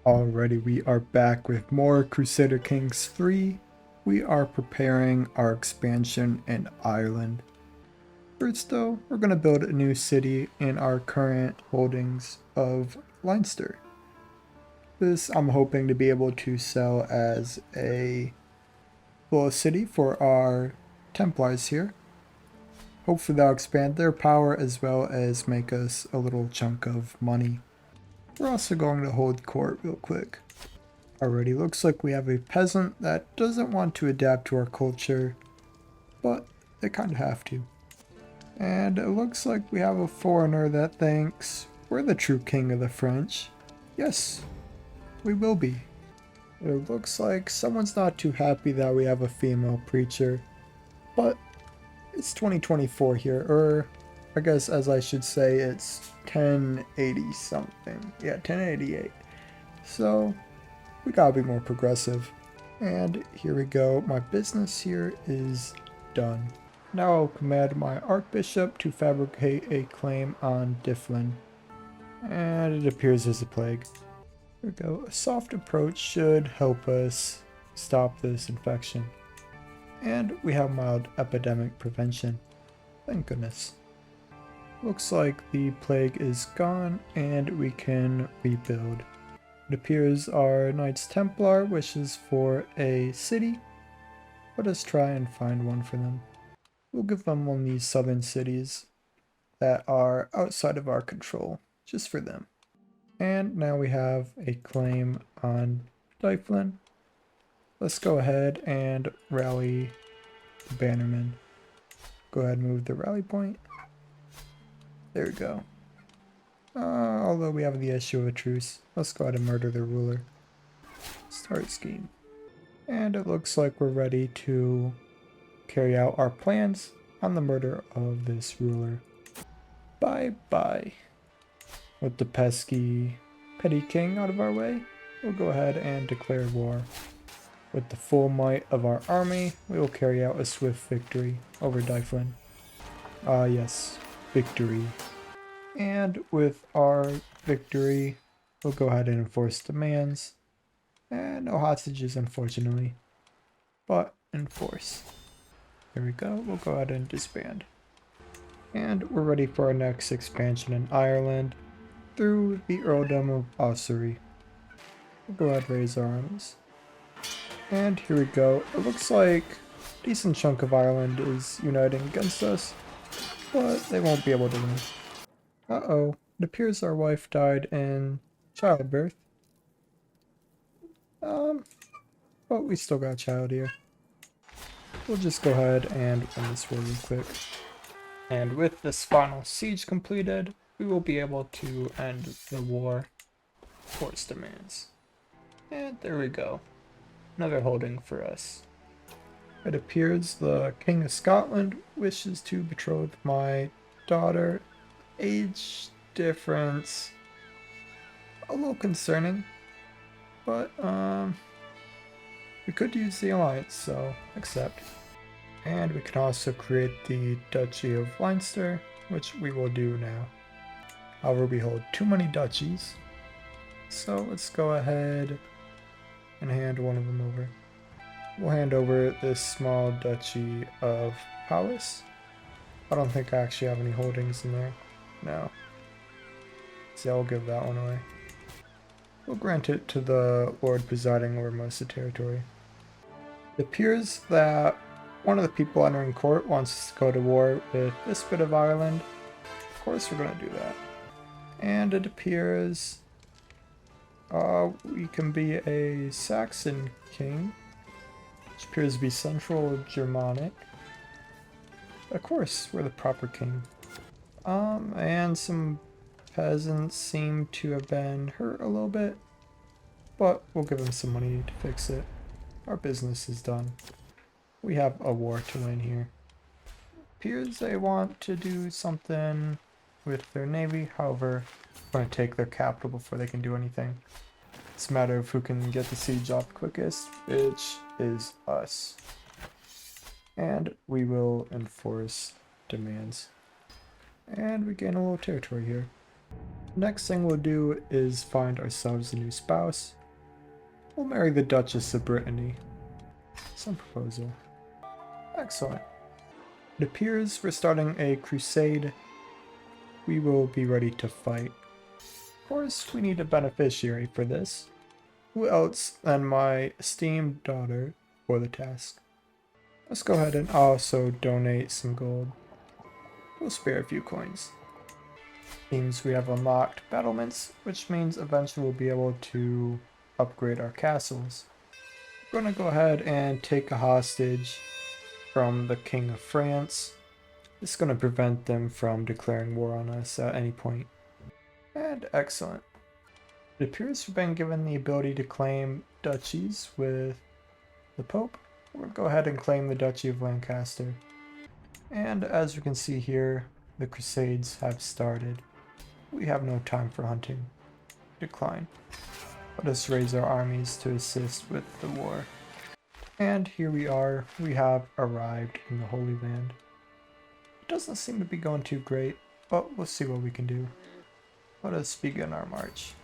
Alrighty, we are back with more Crusader Kings 3. We are preparing our expansion in Ireland. First though, we're going to build a new city in our current holdings of Leinster. This I'm hoping to be able to sell as a full city for our Templars here. Hopefully that'll expand their power as well as make us a little chunk of money. We're also going to hold court real quick. Already looks like we have a peasant that doesn't want to adapt to our culture, but they kind of have to. And it looks like we have a foreigner that thinks we're the true king of the French. Yes, we will be. It looks like someone's not too happy that we have a female preacher, but it's 2024 here, or I guess as I should say it's 1080 something. Yeah, 1088. So we gotta be more progressive. And here we go. My business here is done. Now I'll command my Archbishop to fabricate a claim on Difflin. And it appears there's a plague. Here we go. A soft approach should help us stop this infection. And we have mild epidemic prevention. Thank goodness. Looks like the plague is gone and we can rebuild. It appears our Knights Templar wishes for a city. Let us try and find one for them. We'll give them one of these southern cities that are outside of our control, just for them. And now we have a claim on Dyflin. Let's go ahead and rally the Bannermen. Go ahead and move the rally point. There we go. Although we have the issue of a truce, let's go ahead and murder the ruler. Start scheme. And it looks like we're ready to carry out our plans on the murder of this ruler. Bye-bye. With the pesky petty king out of our way, we'll go ahead and declare war. With the full might of our army, we will carry out a swift victory over Dyflin. Yes, victory. And with our victory, we'll go ahead and enforce demands. And no hostages, unfortunately, but enforce. There we go, we'll go ahead and disband. And we're ready for our next expansion in Ireland through the Earldom of Ossory. We'll go ahead and raise our armies. And here we go. It looks like a decent chunk of Ireland is uniting against us, but they won't be able to win. Uh-oh, it appears our wife died in childbirth. But we still got a child here. We'll just go ahead and win this war real quick. And with this final siege completed, we will be able to end the war for its demands. And there we go. Another holding for us. It appears the King of Scotland wishes to betroth my daughter. Age difference, a little concerning, but we could use the alliance, so accept. And we can also create the Duchy of Leinster, which we will do now. However, we hold too many duchies, so let's go ahead and hand one of them over. We'll hand over this small Duchy of Powys. I don't think I actually have any holdings in there. No. So I'll give that one away. We'll grant it to the Lord presiding over most of the territory. It appears that one of the people entering court wants to go to war with this bit of Ireland. Of course we're going to do that. And it appears we can be a Saxon king, which appears to be Central Germanic. Of course, we're the proper king. And some peasants seem to have been hurt a little bit, but we'll give them some money to fix it. Our business is done. We have a war to win here. Appears they want to do something with their navy, however, we're going to take their capital before they can do anything. It's a matter of who can get the siege off quickest, which is us. And we will enforce demands. And we gain a little territory here. Next thing we'll do is find ourselves a new spouse. We'll marry the Duchess of Brittany. Some proposal. Excellent. It appears we're starting a crusade. We will be ready to fight. Of course, we need a beneficiary for this. Who else than my esteemed daughter for the task? Let's go ahead and also donate some gold. We'll spare a few coins. Seems we have unlocked battlements, which means eventually we'll be able to upgrade our castles. We're going to go ahead and take a hostage from the King of France. This is going to prevent them from declaring war on us at any point. And excellent. It appears we've been given the ability to claim duchies with the Pope. We'll go ahead and claim the Duchy of Lancaster. And as we can see here, the Crusades have started. We have no time for hunting. Decline. Let us raise our armies to assist with the war. And here we are. We have arrived in the Holy Land. It doesn't seem to be going too great, but we'll see what we can do. Let us begin our march.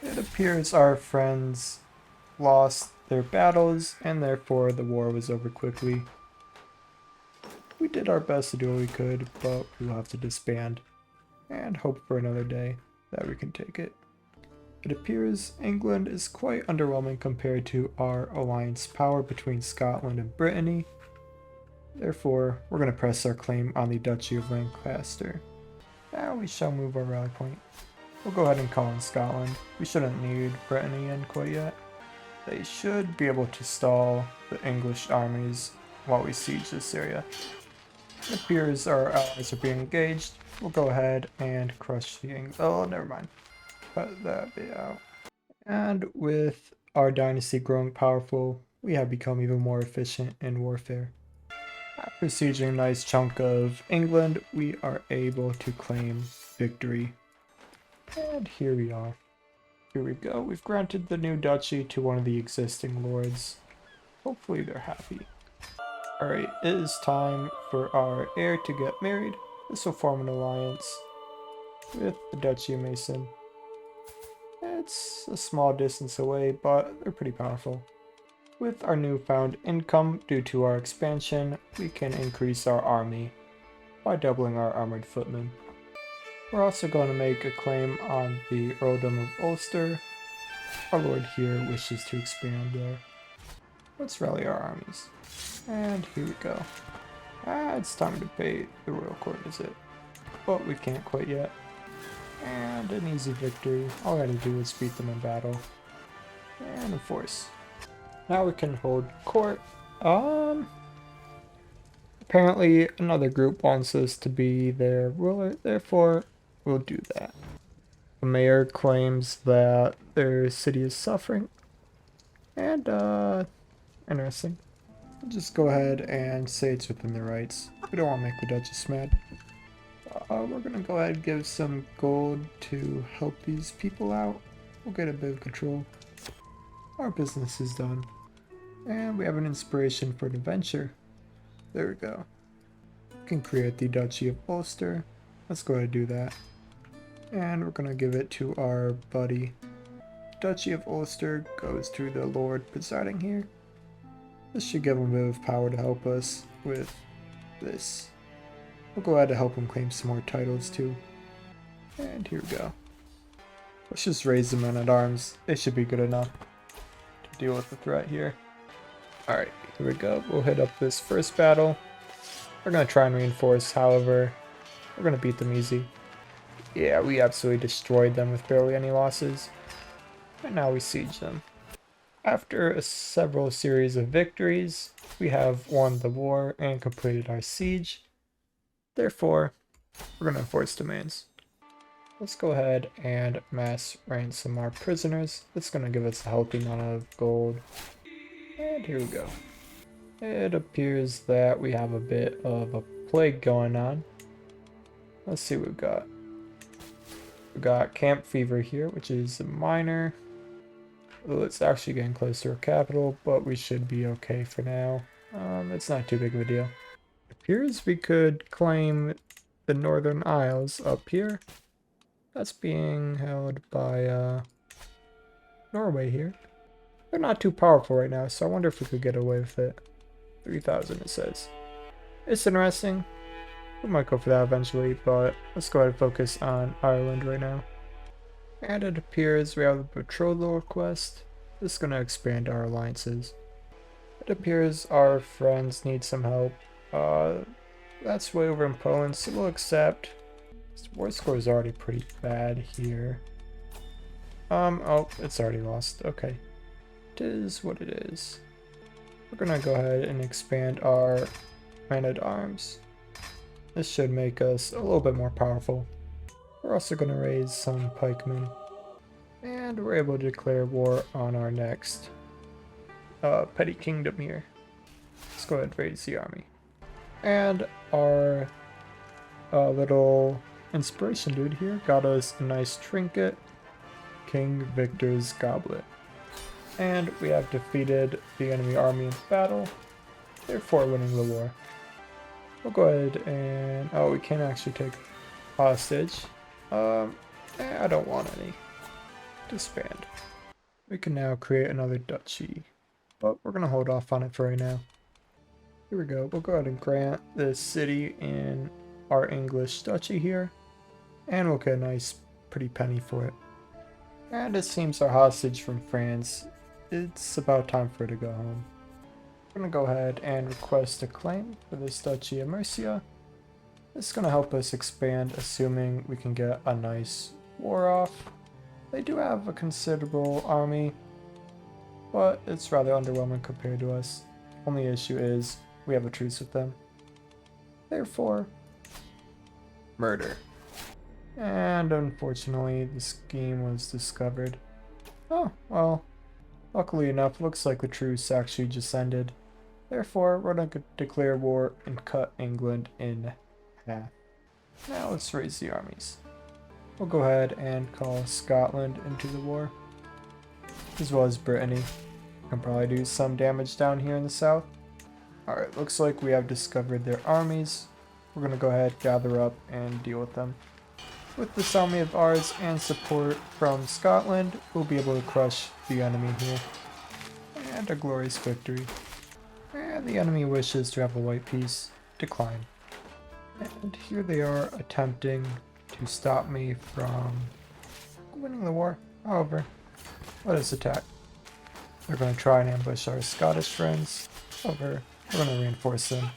It appears our friends lost their battles, and therefore the war was over quickly. We did our best to do what we could, but we will have to disband and hope for another day that we can take it. It appears England is quite underwhelming compared to our alliance power between Scotland and Brittany. Therefore, we're going to press our claim on the Duchy of Lancaster. Now we shall move our rally point. We'll go ahead and call in Scotland. We shouldn't need Brittany in quite yet. They should be able to stall the English armies while we siege this area. It appears our allies are being engaged. We'll go ahead and crush the English. Oh, never mind. Cut that bit out. And with our dynasty growing powerful, we have become even more efficient in warfare. After sieging a nice chunk of England, we are able to claim victory. And here we are. Here we go. We've granted the new duchy to one of the existing lords. Hopefully they're happy. Alright, it is time for our heir to get married. This will form an alliance with the Duchy of Mason. It's a small distance away, but they're pretty powerful. With our newfound income due to our expansion, we can increase our army by doubling our armored footmen. We're also going to make a claim on the Earldom of Ulster. Our lord here wishes to expand there. Let's rally our armies. And here we go. It's time to pay the royal court visit. But we can't quite yet. And an easy victory. All I had to do was beat them in battle. And enforce. Now we can hold court. Apparently another group wants us to be their ruler, therefore we'll do that. The mayor claims that their city is suffering. And interesting. We'll just go ahead and say it's within their rights. We don't want to make the Duchess mad. We're gonna go ahead and give some gold to help these people out. We'll get a bit of control. Our business is done. And we have an inspiration for an adventure. There we go. We can create the Duchy of Ulster. Let's go ahead and do that. And we're gonna give it to our buddy. Duchy of Ulster goes to the Lord presiding here. This should give him a bit of power to help us with this. We'll go ahead and help him claim some more titles too. And here we go. Let's just raise the men at arms. They should be good enough to deal with the threat here. Alright, here we go. We'll hit up this first battle. We're going to try and reinforce, however, we're going to beat them easy. Yeah, we absolutely destroyed them with barely any losses. And now we siege them. After several series of victories, we have won the war and completed our siege. Therefore, we're going to enforce demands. Let's go ahead and mass ransom our prisoners. That's going to give us a healthy amount of gold. And here we go. It appears that we have a bit of a plague going on. Let's see what we've got. We've got camp fever here, which is minor. Well, it's actually getting close to our capital, but we should be okay for now. It's not too big of a deal. It appears we could claim the Northern Isles up here. That's being held by Norway here. They're not too powerful right now, so I wonder if we could get away with it. 3,000 it says. It's interesting. We might go for that eventually, but let's go ahead and focus on Ireland right now. And it appears we have the betrothal request. This is going to expand our alliances. It appears our friends need some help. That's way over in Poland, so we'll accept. This war score is already pretty bad here. Oh, it's already lost. Okay. It is what it is. We're gonna go ahead and expand our man-at-arms. This should make us a little bit more powerful. We're also gonna raise some pikemen. And we're able to declare war on our next petty kingdom here. Let's go ahead and raise the army. And our little inspiration dude here got us a nice trinket, King Victor's Goblet. And we have defeated the enemy army in battle, therefore winning the war. We'll go ahead and... oh, we can't actually take hostage. I don't want any. Disband. We can now create another duchy, but we're going to hold off on it for right now. Here we go. We'll go ahead and grant this city in our English duchy here, and we'll get a nice pretty penny for it. And it seems our hostage from France, it's about time for it to go home. We're going to go ahead and request a claim for this duchy of Mercia. This is going to help us expand, assuming we can get a nice war off. They do have a considerable army, but it's rather underwhelming compared to us. Only issue is we have a truce with them. Therefore, murder. And unfortunately, the scheme was discovered. Oh, well, luckily enough, looks like the truce actually just ended. Therefore, we're going to declare war and cut England in half. Now let's raise the armies. We'll go ahead and call Scotland into the war, as well as Brittany. We can probably do some damage down here in the south. Alright, looks like we have discovered their armies. We're going to go ahead, gather up, and deal with them. With this army of ours and support from Scotland, we'll be able to crush the enemy here. And a glorious victory. And the enemy wishes to have a white peace. Decline. And here they are attempting to stop me from winning the war. However, let us attack. They're going to try and ambush our Scottish friends. However, we're going to reinforce them.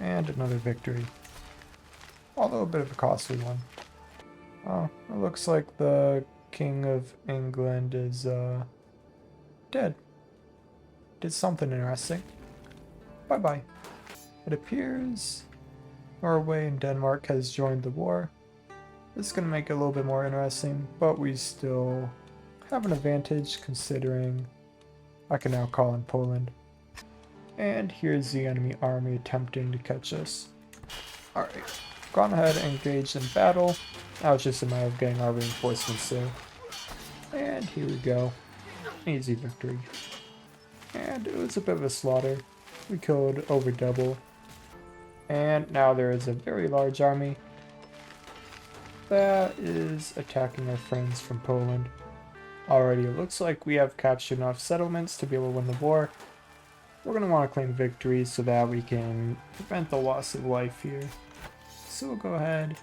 And another victory. Although a bit of a costly one. Oh, it looks like the King of England is dead. Did something interesting. Bye-bye. It appears Norway and Denmark has joined the war. This is going to make it a little bit more interesting, but we still have an advantage considering I can now call in Poland. And here's the enemy army attempting to catch us. Alright, gone ahead and engaged in battle. Now it's just a matter of getting our reinforcements there. And here we go. Easy victory. And it was a bit of a slaughter. We killed over double. And now there is a very large army that is attacking our friends from Poland. Already, it looks like we have captured enough settlements to be able to win the war. We're going to want to claim victory so that we can prevent the loss of life here. So we'll go ahead.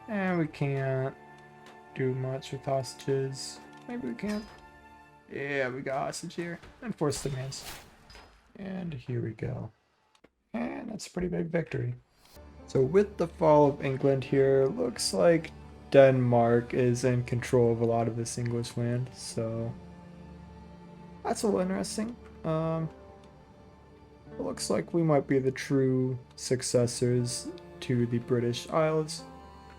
And we can't do much with hostages. Maybe we can. Yeah, we got hostage here. Enforce demands. And here we go. And that's a pretty big victory. So with the fall of England here, looks like Denmark is in control of a lot of this English land. So that's a little interesting. It looks like we might be the true successors to the British Isles.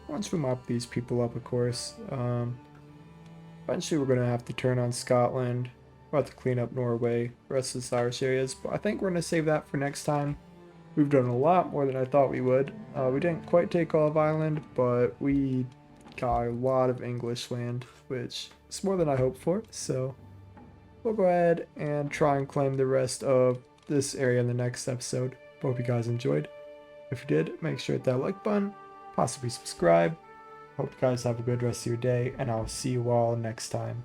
Once we mop these people up, of course. Eventually we're going to have to turn on Scotland. We'll have to clean up Norway, the rest of the Irish areas. But I think we're going to save that for next time. We've done a lot more than I thought we would. We didn't quite take all of Ireland, but we got a lot of English land, which is more than I hoped for. So we'll go ahead and try and claim the rest of this area in the next episode. Hope you guys enjoyed. If you did, make sure to hit that like button, possibly subscribe, Hope you guys have a good rest of your day, and I'll see you all next time.